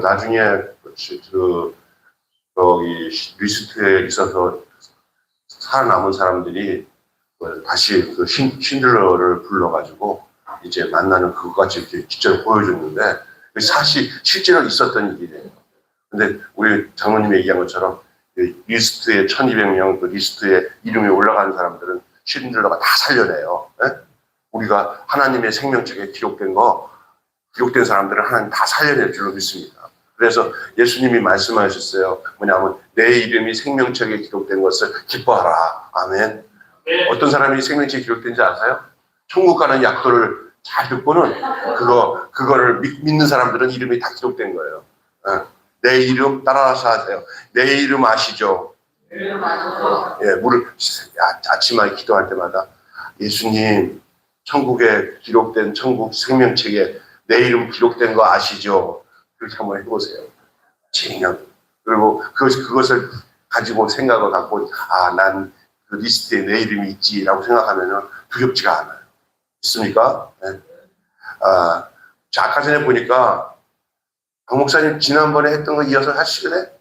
나중에 이 리스트에 있어서 살아남은 사람들이 다시 그 신들러를 불러가지고 이제 만나는 그것까지 이렇게 직접 보여줬는데 사실 실제로 있었던 일이래요. 근데 우리 장로님이 얘기한 것처럼 리스트에 1200명 그 리스트에 이름이 올라가는 사람들은 신들러가 다 살려내요. 네? 우리가 하나님의 생명책에 기록된 사람들은 하나님 다 살려낼 줄로 믿습니다. 그래서 예수님이 말씀하셨어요. 뭐냐면 내 이름이 생명책에 기록된 것을 기뻐하라. 아멘. 네. 어떤 사람이 생명책에 기록된지 아세요? 천국 가는 약도를 잘 듣고는 그거를 믿는 사람들은 이름이 다 기록된 거예요. 내 이름 따라서 하세요. 내 이름 아시죠? 내 이름 아시죠? 예, 아침에 기도할 때마다 예수님 천국에 기록된 천국 생명책에 내 이름 기록된 거 아시죠? 그렇게 한번 해보세요. 진영. 그리고 그것을 가지고 생각을 갖고 난 그 리스트에 내 이름이 있지라고 생각하면은 두렵지가 않아요. 있습니까? 네. 아까 전에 보니까 박 목사님 지난번에 했던 거 이어서 하시길래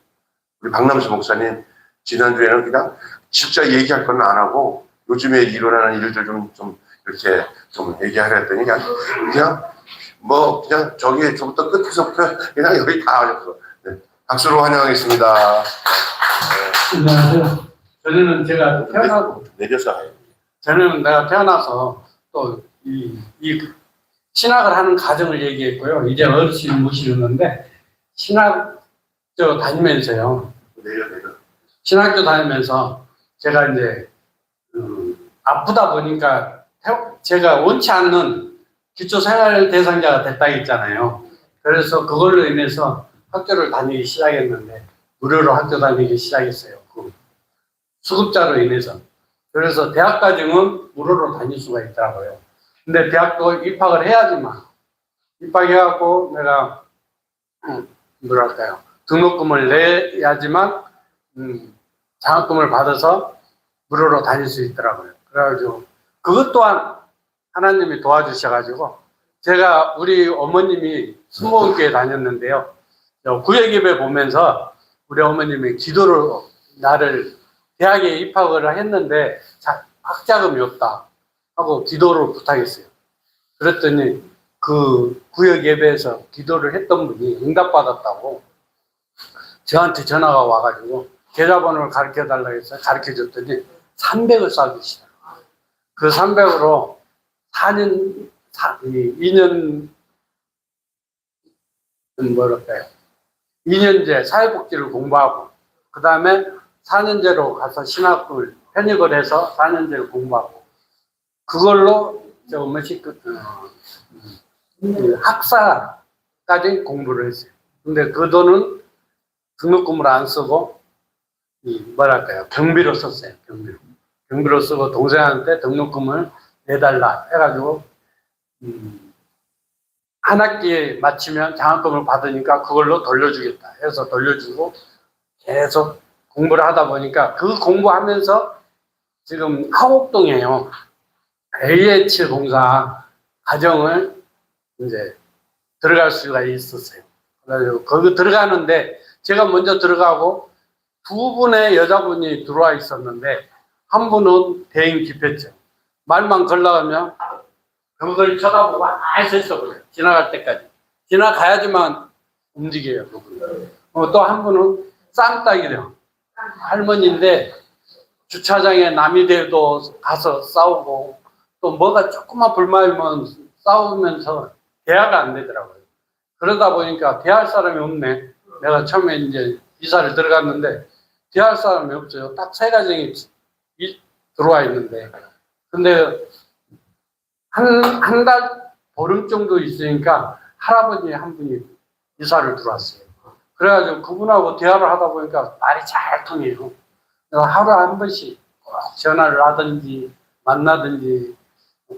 우리 박남수 목사님 지난주에는 그냥 진짜 얘기할 건 안 하고 요즘에 일어나는 일들 좀 이렇게 좀 얘기하려 했더니 그냥 저부터 끝에서부터 그냥 여기 다 하셨어. 네. 박수로 환영하겠습니다. 네. 안녕하세요. 전에는 제가 태어나고 내려서 전에는 내가 태어나서 또 이 신학을 하는 과정을 얘기했고요. 이제 어르신 모시는데 신학교 다니면서요. 내려. 신학교 다니면서 제가 이제 아프다 보니까 제가 원치 않는 기초생활 대상자가 됐다 했잖아요. 그래서 그걸로 인해서 학교를 다니기 시작했는데 무료로 학교 다니기 시작했어요. 그 수급자로 인해서. 그래서 대학까지는 무료로 다닐 수가 있더라고요. 근데 대학도 입학을 해야지만 입학해갖고 내가 등록금을 내야지만 장학금을 받아서 무료로 다닐 수 있더라고요. 그래가지고 그것 또한 하나님이 도와주셔가지고 제가 우리 어머님이 수목원교회 다녔는데요. 구역예배 보면서 우리 어머님이 기도를 나를 대학에 입학을 했는데 학자금이 없다 하고 기도를 부탁했어요. 그랬더니 그 구역예배에서 기도를 했던 분이 응답받았다고 저한테 전화가 와가지고 계좌번호를 가르쳐달라고 해서 가르쳐줬더니 300을 쏴주시더라고요. 그 300으로 2년제 사회복지를 공부하고 그 다음에 4년제로 가서 신학을 편입을 해서 4년제를 공부하고 그걸로 학사까지 공부를 했어요. 근데 그 돈은 등록금을 안 쓰고 경비로 썼어요. 경비로 쓰고 동생한테 등록금을 내달라 해가지고 한 학기에 마치면 장학금을 받으니까 그걸로 돌려주겠다 해서 돌려주고 계속 공부를 하다 보니까 그 공부하면서 지금 하곡동에요. AH 공사 과정을 이제 들어갈 수가 있었어요. 그래서 거기 들어가는데 제가 먼저 들어가고 두 분의 여자분이 들어와 있었는데 한 분은 대인 기피했죠. 말만 걸러가면 그걸 쳐다보고 서 있어버려요. 지나갈 때까지. 지나가야지만 움직여요. 또 한 분은 쌈딱이래요. 할머니인데 주차장에 남이 돼도 가서 싸우고 또 뭐가 조금만 불만이면 싸우면서 대화가 안 되더라고요. 그러다 보니까 대화할 사람이 없네. 내가 처음에 이제 이사를 들어갔는데 대화할 사람이 없어요. 딱 세 가정이 들어와 있는데. 근데 한 달 보름 정도 있으니까 할아버지 한 분이 이사를 들어왔어요. 그래가지고 그분하고 대화를 하다 보니까 말이 잘 통해요. 하루에 한 번씩 꼭 전화를 하든지 만나든지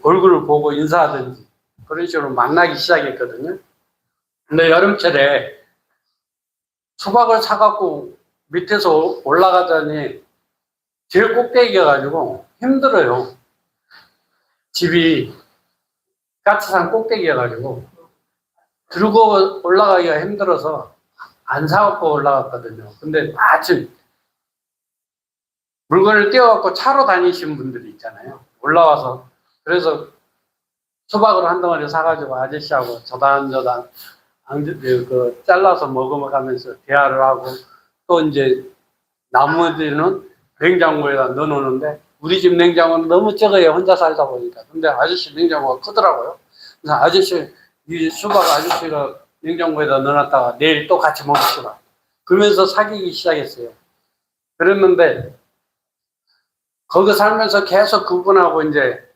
얼굴을 보고 인사하든지 그런 식으로 만나기 시작했거든요. 근데 여름철에 수박을 사갖고 밑에서 올라가더니 제일 꼭대기여가지고 힘들어요. 집이 가츠산 꼭대기여가지고 들고 올라가기가 힘들어서 안 사갖고 올라갔거든요. 근데 마침 물건을 띄워갖고 차로 다니신 분들이 있잖아요. 올라와서. 그래서 수박을 한 덩어리 사가지고 아저씨하고 저단저단 잘라서 먹어가면서 대화를 하고, 또 이제 나머지는 냉장고에다 넣어놓는데, 우리 집 냉장고는 너무 적어요. 혼자 살다 보니까. 근데 아저씨 냉장고가 크더라고요. 그래서 아저씨, 이 수박 아저씨가 냉장고에다 넣어놨다가 내일 또 같이 먹읍시다. 그러면서 사귀기 시작했어요. 그랬는데, 거기 살면서 계속 그분하고 이제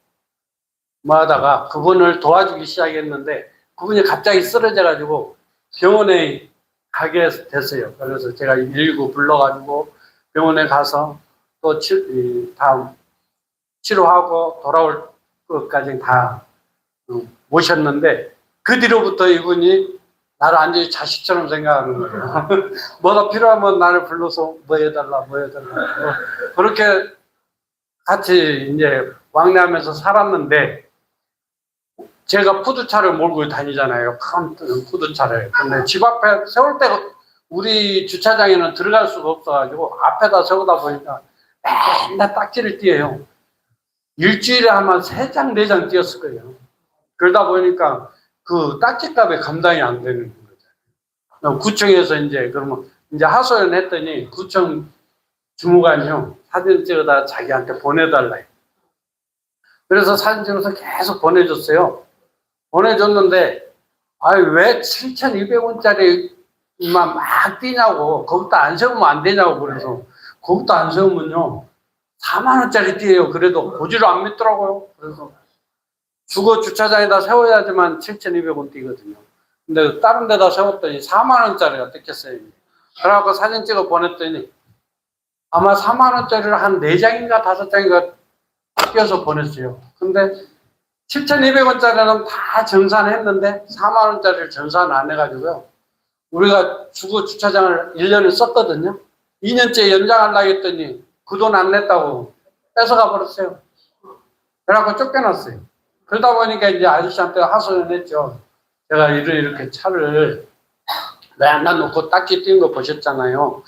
뭐 하다가 그분을 도와주기 시작했는데, 그분이 갑자기 쓰러져가지고 병원에 가게 됐어요. 그래서 제가 119 불러가지고 병원에 가서 또 다음 치료하고 돌아올 것까지 다 모셨는데, 그 뒤로부터 이분이 나를 완전히 자식처럼 생각하는 거예요. 뭐가 필요하면 나를 불러서 뭐 해달라, 뭐 해달라. 그렇게 같이 이제 왕래하면서 살았는데, 제가 푸드차를 몰고 다니잖아요. 큰 푸드차를. 근데 집 앞에 세울 때가, 우리 주차장에는 들어갈 수가 없어가지고 앞에다 세우다 보니까 맨날 딱지를 띄어요. 일주일에 아마 3장, 4장 띄었을 거예요. 그러다 보니까 그 딱지값에 감당이 안 되는 거죠. 구청에서 이제, 그러면 이제 하소연 했더니 구청 주무관이요, 사진 찍어다 자기한테 보내달라. 그래서 사진 찍어서 계속 보내줬어요. 보내줬는데, 왜 7,200원짜리만 막 뛰냐고, 거기다 안 세우면 안 되냐고. 그래서 거기다 안 세우면요 4만원짜리 뛰어요. 그래도 보지를 안 믿더라고요. 그래서 주거 주차장에다 세워야지만 7,200원 뛰거든요. 근데 다른 데다 세웠더니 4만원짜리가 뜯겼어요. 그래갖고 사진 찍어 보냈더니 아마 4만원짜리를 한 4장인가 5장인가 띄어서 보냈어요. 근데 7,200원짜리는 다 정산했는데 4만원짜리를 정산 안 해가지고요, 우리가 주거 주차장을 1년을 썼거든요. 2년째 연장하려고 했더니 그 돈 안 냈다고 뺏어가 버렸어요. 그래갖고 쫓겨났어요. 그러다 보니까 이제 아저씨한테 하소연했죠. 제가 이렇게 차를 왜 안 놔놓고 딱지 띈 거 보셨잖아요.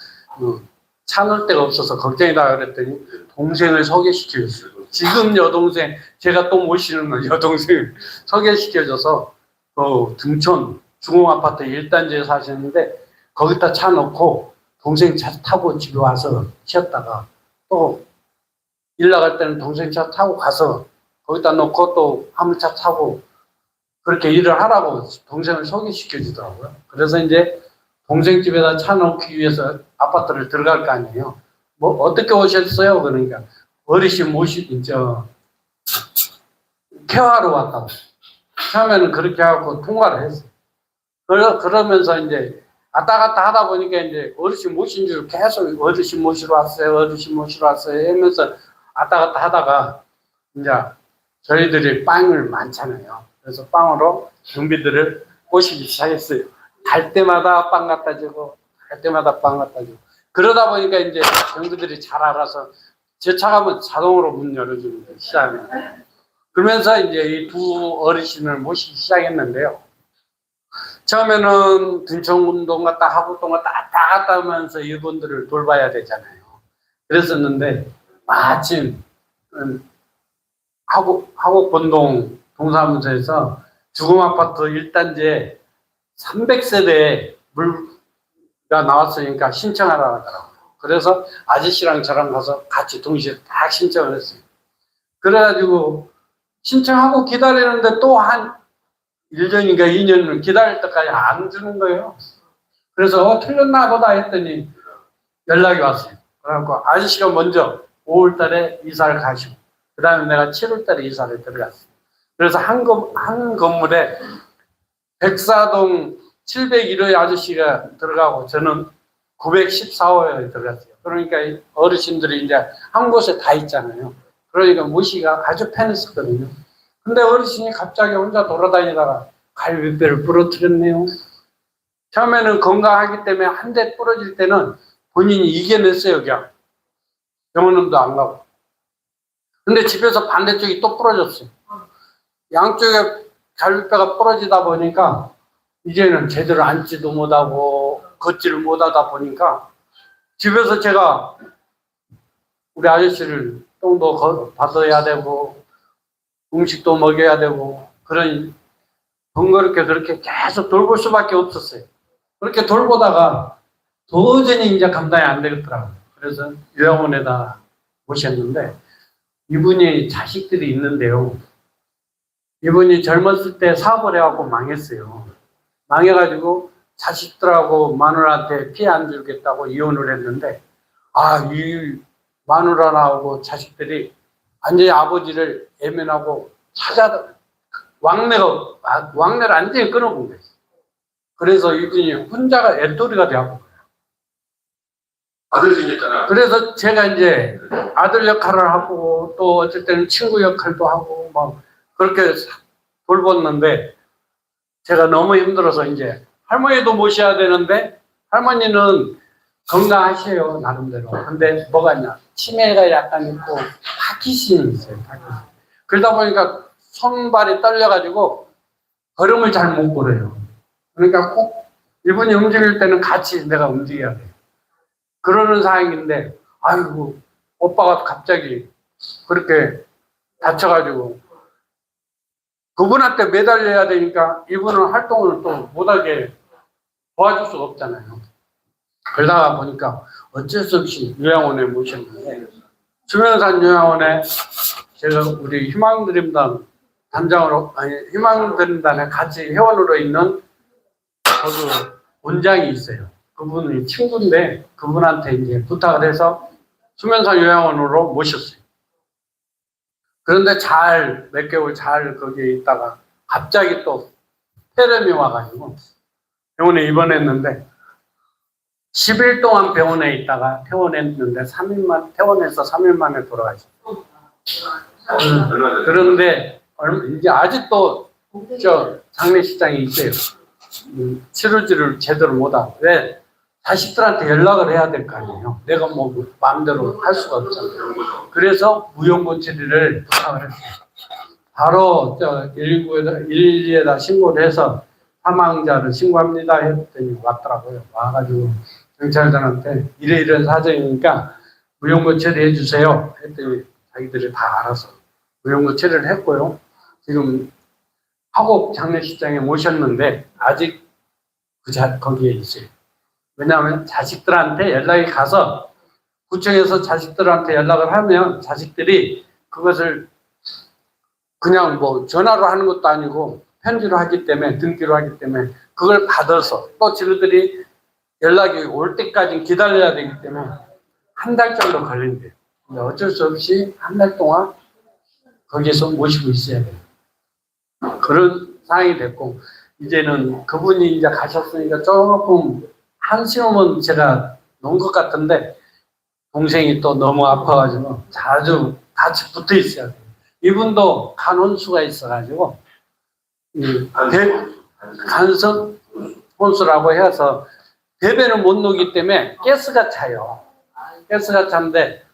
차 넣을 데가 없어서 걱정이다 그랬더니 동생을 소개시켜줬어요. 지금 여동생, 제가 또 모시는 여동생 소개시켜줘서 등촌 중흥아파트 1단지에 사시는데 거기다 차 놓고 동생 차 타고 집에 와서 쉬었다가 또 일 나갈 때는 동생 차 타고 가서 거기다 놓고 또 화물차 타고 그렇게 일을 하라고 동생을 소개시켜 주더라고요. 그래서 이제 동생 집에다 차 놓기 위해서 아파트를 들어갈 거 아니에요. 뭐 어떻게 오셨어요? 그러니까 어르신 케어하러 왔다고. 처음에는 그렇게 하고 통화를 했어요. 그러면서 이제 왔다 갔다 하다 보니까 이제 어르신 모신 줄 계속 어르신 모시러 왔어요. 어르신 모시러 왔어요. 하면서 왔다 갔다 하다가 이제 저희들이 빵을 많잖아요. 그래서 빵으로 경비들을 꼬시기 시작했어요. 갈 때마다 빵 갖다 주고, 갈 때마다 빵 갖다 주고. 그러다 보니까 이제 경비들이 잘 알아서 제 차 가면 자동으로 문 열어주는 거예요, 시장에. 그러면서 이제 이 두 어르신을 모시기 시작했는데요. 처음에는 등촌운동 갔다 하구동 갔다 하면서 이분들을 돌봐야 되잖아요. 그랬었는데 마침 하곡본동 동사무소에서 주금아파트 1단지에 300세대 물가 나왔으니까 신청하라고 하더라고요. 그래서 아저씨랑 저랑 가서 같이 동시에 딱 신청을 했어요. 그래가지고 신청하고 기다리는데 또 한 1년인가 2년을 기다릴 때까지 안 주는 거예요. 그래서 틀렸나 보다 했더니 연락이 왔어요. 그래갖고 아저씨가 먼저 5월 달에 이사를 가시고, 그 다음에 내가 7월 달에 이사를 들어갔어요. 그래서 한 건물에 백사동 701호의 아저씨가 들어가고 저는 914호에 들어갔어요. 그러니까 어르신들이 이제 한 곳에 다 있잖아요. 그러니까 모시기가 아주 편했었거든요. 근데 어르신이 갑자기 혼자 돌아다니다가 갈비뼈를 부러뜨렸네요. 처음에는 건강하기 때문에 한 대 부러질 때는 본인이 이겨냈어요, 그냥. 병원도 안 가고. 근데 집에서 반대쪽이 또 부러졌어요. 양쪽에 갈비뼈가 부러지다 보니까 이제는 제대로 앉지도 못하고 걷지를 못하다 보니까 집에서 제가 우리 아저씨를 똥도 받아야 되고 음식도 먹여야 되고 그런 번거롭게 그렇게 계속 돌볼 수밖에 없었어요. 그렇게 돌보다가 도저히 이제 감당이 안 되겠더라고요. 그래서 요양원에다 모셨는데 이분이 자식들이 있는데요. 이분이 젊었을 때 사업을 해갖고 망했어요. 망해가지고 자식들하고 마누라한테 피해 안 주겠다고 이혼을 했는데 이 마누라하고 자식들이 완전히 아버지를 애면하고 왕래를 완전히 끊어본 거예요. 그래서 이분이 혼자가 애돌이가 되고 아들 생겼잖아. 그래서 제가 이제 아들 역할을 하고 또 어쩔 때는 친구 역할도 하고 막 그렇게 돌봤는데 제가 너무 힘들어서 이제 할머니도 모셔야 되는데 할머니는 건강하셔요 나름대로. 근데 뭐가 있냐 치매가 약간 있고 파킨슨이 있어요. 파킨슨. 그러다 보니까 손발이 떨려가지고 걸음을 잘 못 걸어요. 그러니까 꼭 이분이 움직일 때는 같이 내가 움직여야 돼요. 그러는 상황인데 아이고 오빠가 갑자기 그렇게 다쳐가지고 그분한테 매달려야 되니까 이분은 활동을 또 못하게 도와줄 수가 없잖아요. 그러다가 보니까 어쩔 수 없이 요양원에 모셨는데 수면산 요양원에 제가 우리 희망드림단 단장으로 희망드림단에 같이 회원으로 있는 거기 원장이 있어요. 그분이 친구인데 그분한테 이제 부탁을 해서 수면산 요양원으로 모셨어요. 그런데 몇 개월 잘 거기에 있다가 갑자기 또 폐렴이 와가지고 병원에 입원했는데 10일 동안 병원에 있다가 퇴원했는데 퇴원해서 3일 만에 돌아가셨어요. 그런데 이제 아직도 장례식장에 있어요. 치료지를 제대로 못하고 왜 자식들한테 연락을 해야 될 거 아니에요. 내가 뭐 마음대로 할 수가 없잖아요. 그래서 무용고 처리를 부탁을 했어요. 바로 112에다 신고를 해서 사망자를 신고합니다 했더니 왔더라고요. 와가지고 경찰관한테 이런 사정이니까 무용고 처리해 주세요 했더니 자기들이 다 알아서 무용고 처리를 했고요. 지금 화곡 장례식장에 모셨는데 아직 거기에 있어요. 왜냐하면 자식들한테 연락이 가서 구청에서 자식들한테 연락을 하면 자식들이 그것을 그냥 뭐 전화로 하는 것도 아니고 편지로 하기 때문에 등기로 하기 때문에 그걸 받아서 또 저들이 연락이 올 때까지 기다려야 되기 때문에 한 달 정도 걸린대요. 근데 어쩔 수 없이 한 달 동안 거기에서 모시고 있어야 돼요. 그런 상황이 됐고 이제는 그분이 이제 가셨으니까 조금 한시름은 제가 놓은 것 같은데 동생이 또 너무 아파가지고 자주 같이 붙어 있어야 돼요. 이분도 간 혼수가 있어가지고 간성 혼수라고 해서 배변을 못 놓기 때문에 가스가 차요. 가스가 차는데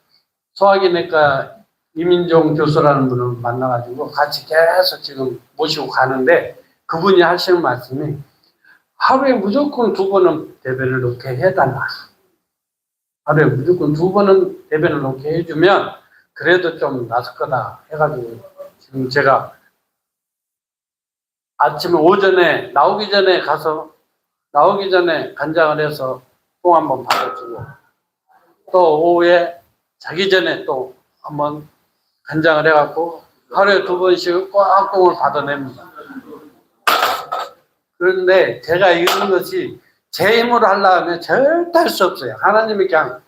소화기내과 이민종 교수라는 분을 만나가지고 같이 계속 지금 모시고 가는데 그분이 하시는 말씀이 하루에 무조건 2번은 대변을 놓게 해달라. 하루에 무조건 2번은 대변을 놓게 해주면 그래도 좀 나을 거다 해가지고 지금 제가 아침에 오전에 나오기 전에 간장을 해서 똥 한번 받아주고 또 오후에 자기 전에 또 한번 간장을 해갖고 하루에 2번씩 꽉 똥을 받아냅니다. 그런데 제가 이런 것이 제 힘으로 하려면 절대 할 수 없어요. 하나님이 그냥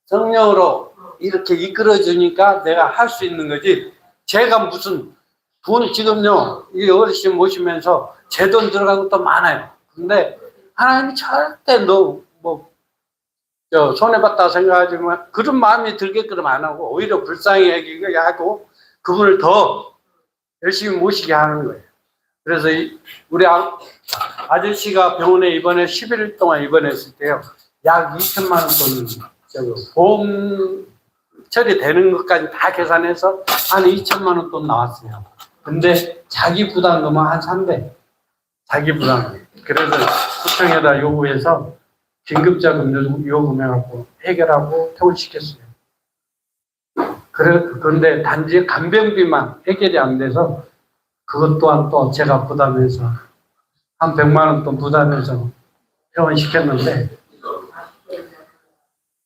성령으로 이렇게 이끌어 주니까 내가 할 수 있는 거지. 제가 무슨 돈 지금요 이 어르신 모시면서 제 돈 들어간 것도 많아요. 근데 하나님이 절대 손해봤다 생각하지만 그런 마음이 들게끔 안 하고 오히려 불쌍히 여기게 하고 그분을 더 열심히 모시게 하는 거예요. 그래서 우리 아저씨가 병원에 입원해 11일 동안 입원했을 때요 약 2천만 원 돈 보험 처리되는 것까지 다 계산해서 한 2천만 원 돈 나왔어요. 근데 자기 부담금은 한 300. 자기 부담. 그래서 구청에다 요구해서 긴급자금 요금해갖고 해결하고 퇴원시켰어요. 그런데 단지 간병비만 해결이 안 돼서 그것 또한 또 제가 부담해서 한 100만 원 또 부담해서 퇴원시켰는데,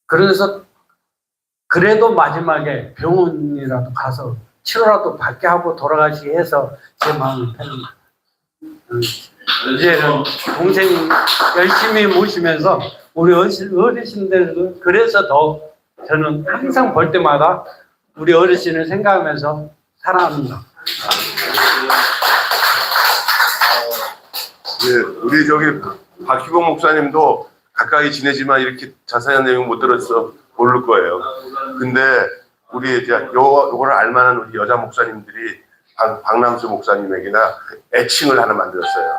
그래서 그래도 마지막에 병원이라도 가서 치료라도 받게 하고 돌아가시게 해서 제 마음이 편합니다. 이제는 동생 열심히 모시면서 우리 어르신들, 그래서 더 저는 항상 볼 때마다 우리 어르신을 생각하면서 사랑합니다. 예, 우리 저기 박희봉 목사님도 가까이 지내지만 이렇게 자세한 내용 못 들었어 모를 거예요. 근데 우리 이제 요거를 알만한 우리 여자 목사님들이 박남수 목사님에게나 애칭을 하나 만들었어요.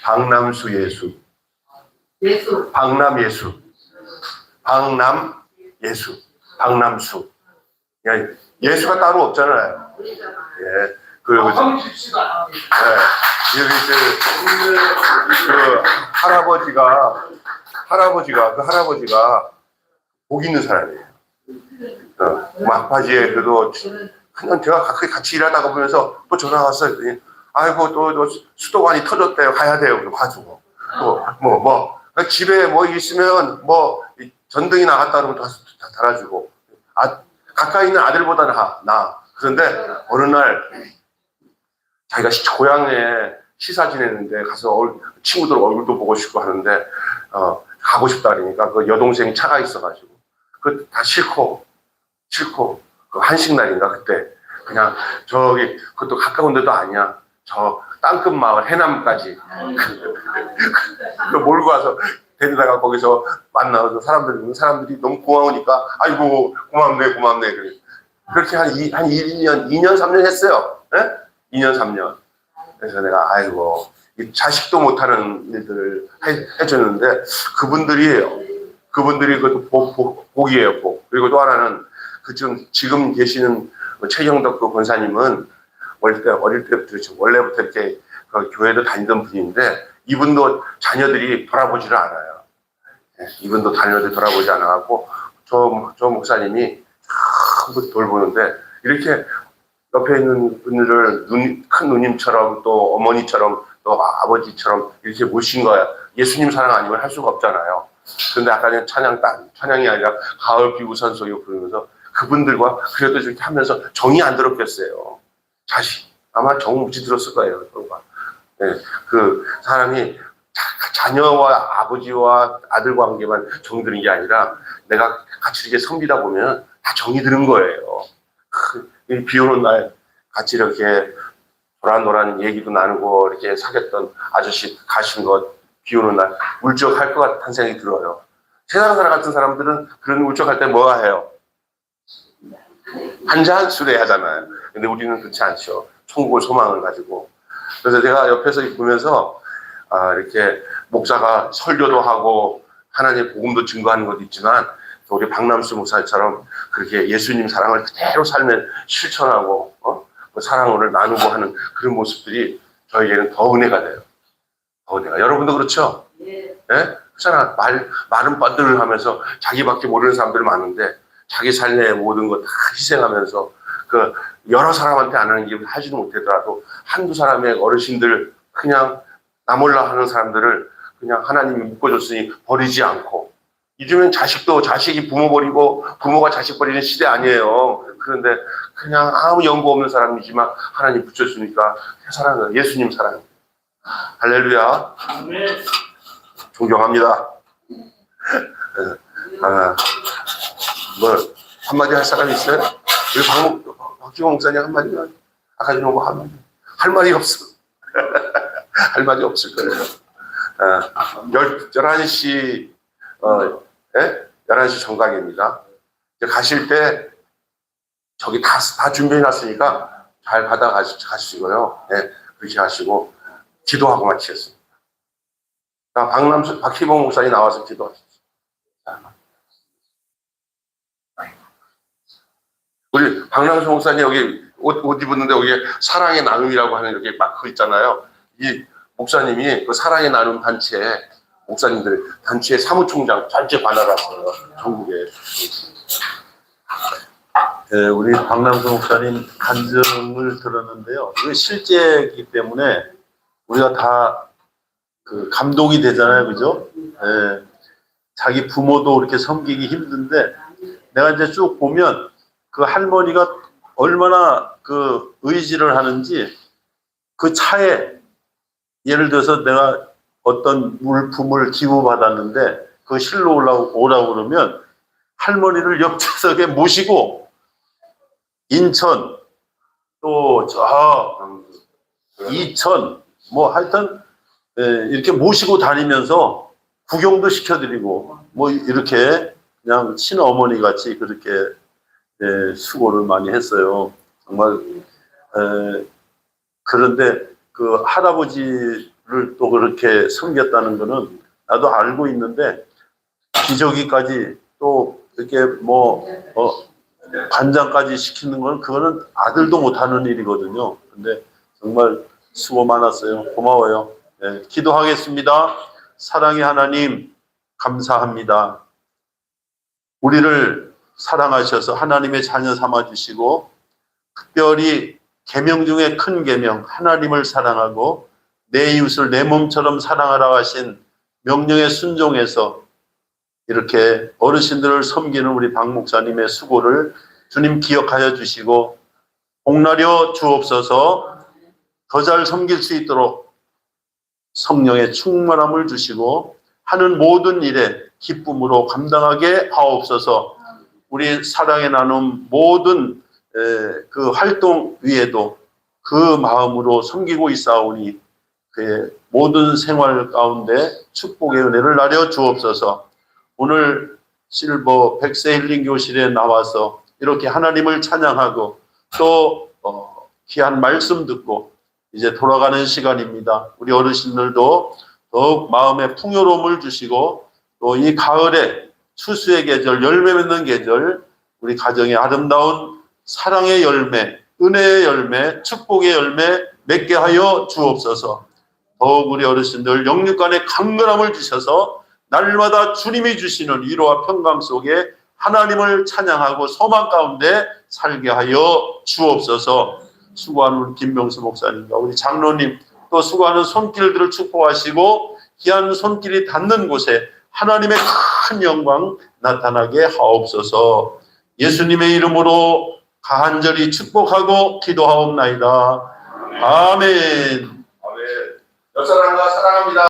박남수 예수. 박남 예수. 박남 예수. 박남수. 그냥 예수가 따로 없잖아요. 예. 그리고 여기 그 할아버지가 복 있는 사람이에요. 막바지에 그래도 그냥 제가 같이 일하다가 보면서 또 전화 왔어요. 아이고 또 수도관이 터졌대요. 가야 돼요. 그럼 가지고 집에 뭐 있으면 뭐 전등이 나갔다 그러면 다 달아주고, 가까이 있는 아들보다 나. 그런데 어느 날 자기가 고향에 시사 지냈는데 가서 친구들 얼굴도 보고 싶고 하는데 가고 싶다 그러니까 그 여동생이 차가 있어가지고 그 다 싫고 그 한식날인가 그때 그냥 저기 그것도 가까운 데도 아니야. 저 땅끝 마을 해남까지 그 몰고 와서 데려다가 거기서 만나서 사람들이 너무 고마우니까 아이고 고맙네 그래. 그렇게 한 2년 3년 했어요. 네? 2년 3년. 그래서 내가 아이고 자식도 못하는 일들을 해줬는데 그분들이 그 복이에요, 복. 그리고 또 하나는 지금 계시는 최경덕 그 권사님은 어릴 때부터 원래부터 이렇게 그 교회도 다니던 분인데 이분도 자녀들이 돌아보지를 않아요. 이분도 자녀들이 돌아보지 않아갖고 저 목사님이 참 돌보는데 이렇게 옆에 있는 분들을 큰 누님처럼 또 어머니처럼 또 아버지처럼 이렇게 모신 거야. 예수님 사랑 아니면 할 수가 없잖아요. 그런데 아까 전에 찬양이 아니라 가을비 우산 속에 부르면서 그분들과 그래도 이렇게 하면서 정이 안 들었겠어요. 아마 정 묻지 들었을 거예요. 네, 그 사람이 자녀와 아버지와 아들 관계만 정이 드는 게 아니라 내가 같이 이렇게 섬기다 보면 다 정이 드는 거예요. 비 오는 날 같이 이렇게 노란 얘기도 나누고 이렇게 사귀었던 아저씨 가신 것 비 오는 날 울적할 것 같다는 생각이 들어요. 세상 사람 같은 사람들은 그런 울적할 때 뭐 해요? 한잔 술에 하잖아요. 근데 우리는 그렇지 않죠. 천국을 소망을 가지고. 그래서 제가 옆에서 보면서 이렇게 목사가 설교도 하고 하나님의 복음도 증거하는 것도 있지만 우리 박남수 목사처럼 그렇게 예수님 사랑을 그대로 삶에 실천하고 그 사랑을 나누고 하는 그런 모습들이 저에게는 더 은혜가 돼요. 더 은혜가. 여러분도 그렇죠? 예. 그렇잖아. 말은 뻔들 하면서 자기밖에 모르는 사람들 많은데 자기 삶의 모든 것 다 희생하면서 그 여러 사람한테 안 하는 게 하지도 못하더라도 한두 사람의 어르신들 그냥 나 몰라 하는 사람들을 그냥 하나님이 묶어줬으니 버리지 않고, 요즘엔 자식이 부모 버리고 부모가 자식 버리는 시대 아니에요. 그런데 그냥 아무 연고 없는 사람이지만 하나님 붙여주니까 사랑해요. 예수님 사랑해요. 할렐루야. 존경합니다. 뭐 한마디 할 사람 있어요? 우리 박기호 목사님 한마디만 아까 전에 뭐 한마디 할 말이 없어. 할 말이 없을 거예요. 11시 11시 정각입니다. 가실 때 저기 다 준비해 놨으니까 잘 받아 가시고요. 네, 그렇게 하시고 기도하고 마치겠습니다. 박희봉 목사님 나와서 기도하십시오. 우리 박남수 목사님 여기 옷 입었는데 여기 사랑의 나눔이라고 하는 이렇게 마크 있잖아요. 이 목사님이 그 사랑의 나눔 단체 목사님들 단체 사무총장 전체 관할하세요. 전국에. 네, 우리 박남수 목사님 간증을 들었는데요. 이거 실제이기 때문에 우리가 다 그 감동이 되잖아요, 그죠? 네, 자기 부모도 그렇게 섬기기 힘든데 내가 이제 쭉 보면 그 할머니가 얼마나 그 의지를 하는지 그 차에 예를 들어서 내가 어떤 물품을 기부받았는데 그 실로 오라고 그러면 할머니를 옆좌석에 모시고 인천 또 저 이천 뭐 하여튼 이렇게 모시고 다니면서 구경도 시켜드리고 뭐 이렇게 그냥 친어머니 같이 그렇게 수고를 많이 했어요. 정말 그런데 그 할아버지를 또 그렇게 섬겼다는 거는 나도 알고 있는데 기저귀까지 또 이렇게 뭐 관장까지 시키는 건 그거는 아들도 못하는 일이거든요. 근데 정말 수고 많았어요. 고마워요. 네, 기도하겠습니다. 사랑의 하나님 감사합니다. 우리를 사랑하셔서 하나님의 자녀 삼아주시고 특별히 계명 중에 큰 계명 하나님을 사랑하고 내 이웃을 내 몸처럼 사랑하라 하신 명령에 순종해서 이렇게 어르신들을 섬기는 우리 박 목사님의 수고를 주님 기억하여 주시고 복나려 주옵소서. 더 잘 섬길 수 있도록 성령의 충만함을 주시고 하는 모든 일에 기쁨으로 감당하게 하옵소서. 우리 사랑의 나눔 모든 그 활동 위에도 그 마음으로 섬기고 있사오니 그의 모든 생활 가운데 축복의 은혜를 나려 주옵소서. 오늘 실버 백세 힐링 교실에 나와서 이렇게 하나님을 찬양하고 또 귀한 말씀 듣고 이제 돌아가는 시간입니다. 우리 어르신들도 더욱 마음의 풍요로움을 주시고 또 이 가을에 추수의 계절, 열매 맺는 계절, 우리 가정의 아름다운 사랑의 열매, 은혜의 열매, 축복의 열매 맺게 하여 주옵소서. 더욱 우리 어르신들 영육간의 강건함을 주셔서 날마다 주님이 주시는 위로와 평강 속에 하나님을 찬양하고 소망 가운데 살게 하여 주옵소서. 수고하는 우리 김명수 목사님과 우리 장로님 또 수고하는 손길들을 축복하시고 귀한 손길이 닿는 곳에 하나님의 큰 영광 나타나게 하옵소서. 예수님의 이름으로 간절히 축복하고 기도하옵나이다. 아멘. 옆사람과 사랑합니다.